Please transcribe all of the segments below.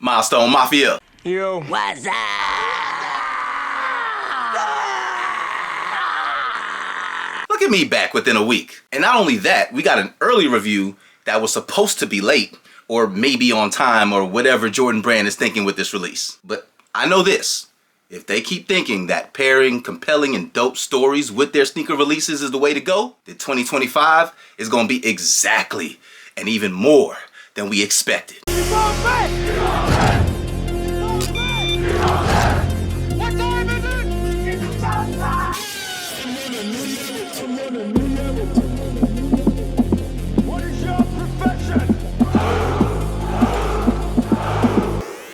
Milestone Mafia. Yo. What's up? Look at me back within a week. And not only that, we got an early review that was supposed to be late, or maybe on time, or whatever Jordan Brand is thinking with this release. But I know this. If they keep thinking that pairing compelling and dope stories with their sneaker releases is the way to go, then 2025 is going to be exactly and even more than we expected. What is your profession?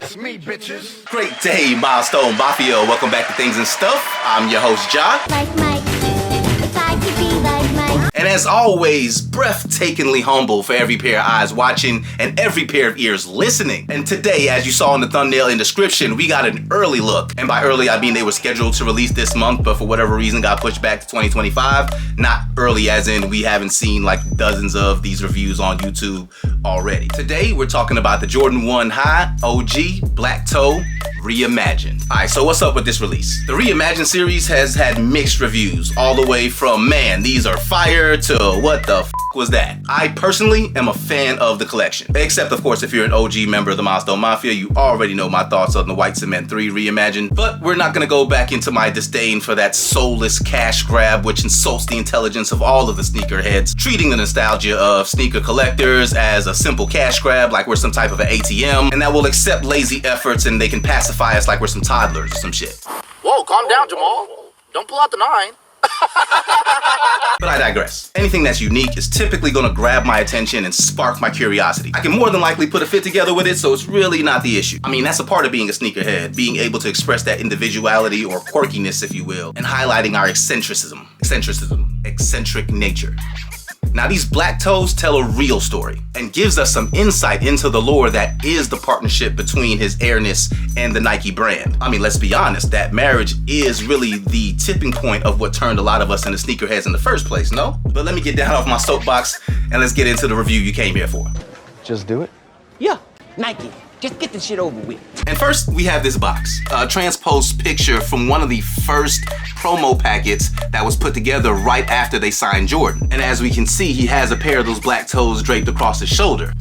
It's me, bitches. Great day, Milestone Mafia. Welcome back to Things and Stuff. I'm your host, Ja. Like Mike, if I could be like Mike. And as always, breathtakingly humble for every pair of eyes watching and every pair of ears listening. And today, as you saw in the thumbnail and description, we got an early look. And by early, I mean they were scheduled to release this month, but for whatever reason got pushed back to 2025. Not early as in we haven't seen like dozens of these reviews on YouTube already. Today, we're talking about the Jordan 1 High OG Black Toe Reimagined. Alright, so what's up with this release? The Reimagined series has had mixed reviews, all the way from, man, these are fire, to what the f was that? I personally am a fan of the collection. Except, of course, if you're an OG member of the Milestone Mafia, you already know my thoughts on the White Cement 3 Reimagined. But we're not gonna go back into my disdain for that soulless cash grab, which insults the intelligence of all of the sneakerheads, treating the nostalgia of sneaker collectors as a simple cash grab, like we're some type of an ATM, and that will accept lazy efforts and they can pacify us like we're some toddlers or some shit. Whoa, calm down, Jamal. Don't pull out the 9. But I digress. Anything that's unique is typically gonna grab my attention and spark my curiosity. I can more than likely put a fit together with it, so it's really not the issue. I mean, that's a part of being a sneakerhead, being able to express that individuality or quirkiness, if you will, and highlighting our eccentric nature. Now, these black toes tell a real story and gives us some insight into the lore that is the partnership between his airness and the Nike brand. I mean, let's be honest, that marriage is really the tipping point of what turned a lot of us into sneakerheads in the first place, no? But let me get down off my soapbox and let's get into the review you came here for. Just do it. Yeah, Nike. Just get this shit over with. And first, we have this box, a transposed picture from one of the first promo packets that was put together right after they signed Jordan. And as we can see, he has a pair of those black toes draped across his shoulder.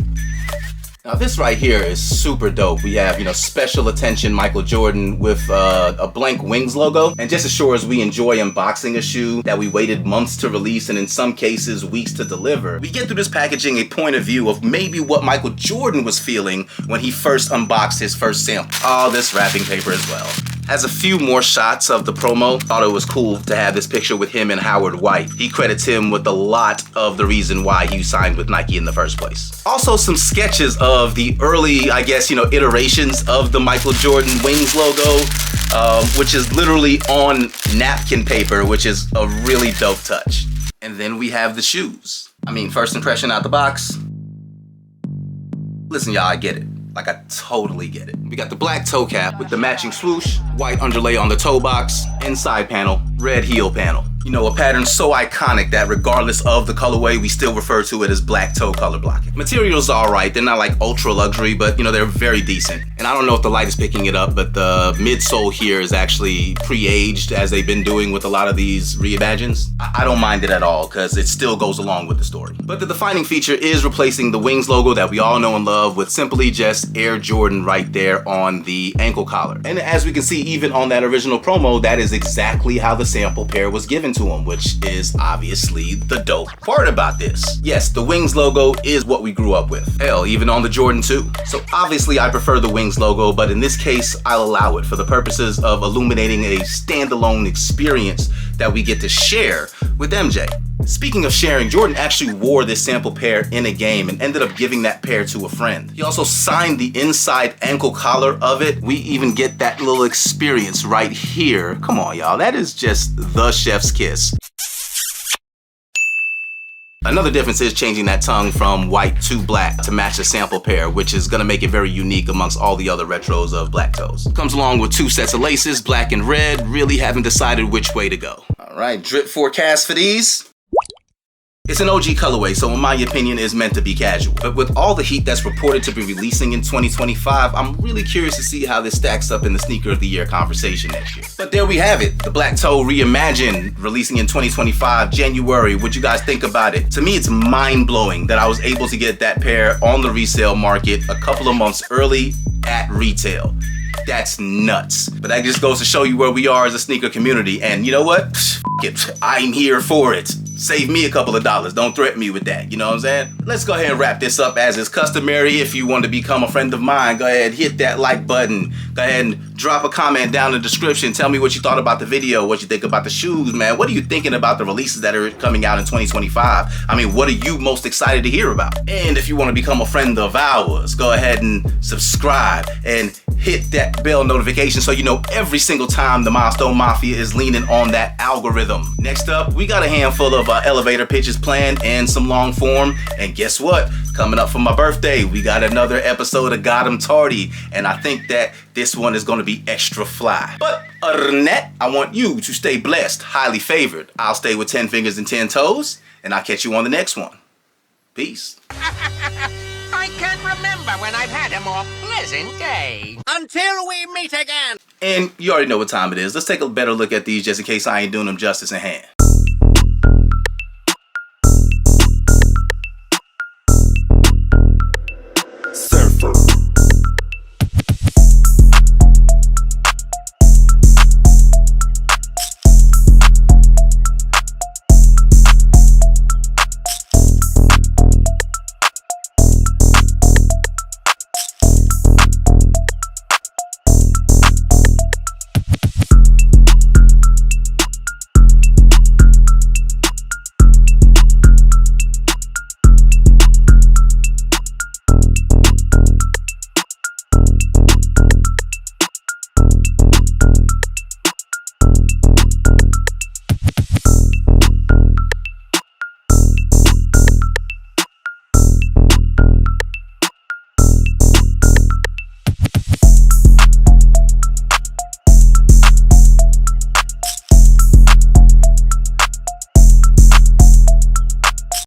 Now this right here is super dope. We have, special attention Michael Jordan with a blank Wings logo. And just as sure as we enjoy unboxing a shoe that we waited months to release and in some cases weeks to deliver, we get through this packaging a point of view of maybe what Michael Jordan was feeling when he first unboxed his first sample. Oh, this wrapping paper as well. Has a few more shots of the promo. Thought it was cool to have this picture with him and Howard White. He credits him with a lot of the reason why he signed with Nike in the first place. Also some sketches of the early, iterations of the Michael Jordan Wings logo, which is literally on napkin paper, which is a really dope touch. And then we have the shoes. I mean, first impression out the box. Listen, y'all, I get it. Like, I totally get it. We got the black toe cap with the matching swoosh, white underlay on the toe box, inside panel, red heel panel. A pattern so iconic that regardless of the colorway, we still refer to it as black toe color blocking. Materials are alright, they're not like ultra luxury, but they're very decent. And I don't know if the light is picking it up, but the midsole here is actually pre-aged, as they've been doing with a lot of these Reimagines. I don't mind it at all, because it still goes along with the story. But the defining feature is replacing the Wings logo that we all know and love with simply just Air Jordan right there on the ankle collar. And as we can see, even on that original promo, that is exactly how the sample pair was given to him, which is obviously the dope part about this. Yes, the Wings logo is what we grew up with. Hell, even on the Jordan 2. So obviously I prefer the Wings logo, but in this case, I'll allow it for the purposes of illuminating a standalone experience that we get to share with MJ. Speaking of sharing, Jordan actually wore this sample pair in a game and ended up giving that pair to a friend. He also signed the inside ankle collar of it. We even get that little experience right here. Come on, y'all, that is just the chef's kiss. Another difference is changing that tongue from white to black to match the sample pair, which is gonna make it very unique amongst all the other retros of black toes. Comes along with 2 sets of laces, black and red. Really haven't decided which way to go. All right, drip forecast for these. It's an OG colorway, so in my opinion, it's meant to be casual. But with all the heat that's reported to be releasing in 2025, I'm really curious to see how this stacks up in the sneaker of the year conversation next year. But there we have it, the Black Toe Reimagined, releasing in 2025, January. What you guys think about it? To me, it's mind-blowing that I was able to get that pair on the resale market a couple of months early at retail. That's nuts. But that just goes to show you where we are as a sneaker community. And you know what? F it. I'm here for it. Save me a couple of dollars. Don't threaten me with that. You know what I'm saying? Let's go ahead and wrap this up as is customary. If you want to become a friend of mine, go ahead, hit that like button. Go ahead and drop a comment down in the description. Tell me what you thought about the video, what you think about the shoes, man. What are you thinking about the releases that are coming out in 2025? I mean, what are you most excited to hear about? And if you want to become a friend of ours, go ahead and subscribe and hit that bell notification so you know every single time the Milestone Mafia is leaning on that algorithm. Next up, we got a handful of elevator pitches planned and some long form. And guess what? Coming up for my birthday, we got another episode of Got 'em Tardy. And I think that this one is going to be extra fly. But other than that, I want you to stay blessed, highly favored. I'll stay with 10 fingers and 10 toes, and I'll catch you on the next one. Peace. I can't remember when I've had a more pleasant day. Until we meet again. And you already know what time it is. Let's take a better look at these just in case I ain't doing them justice in hand. Surfer.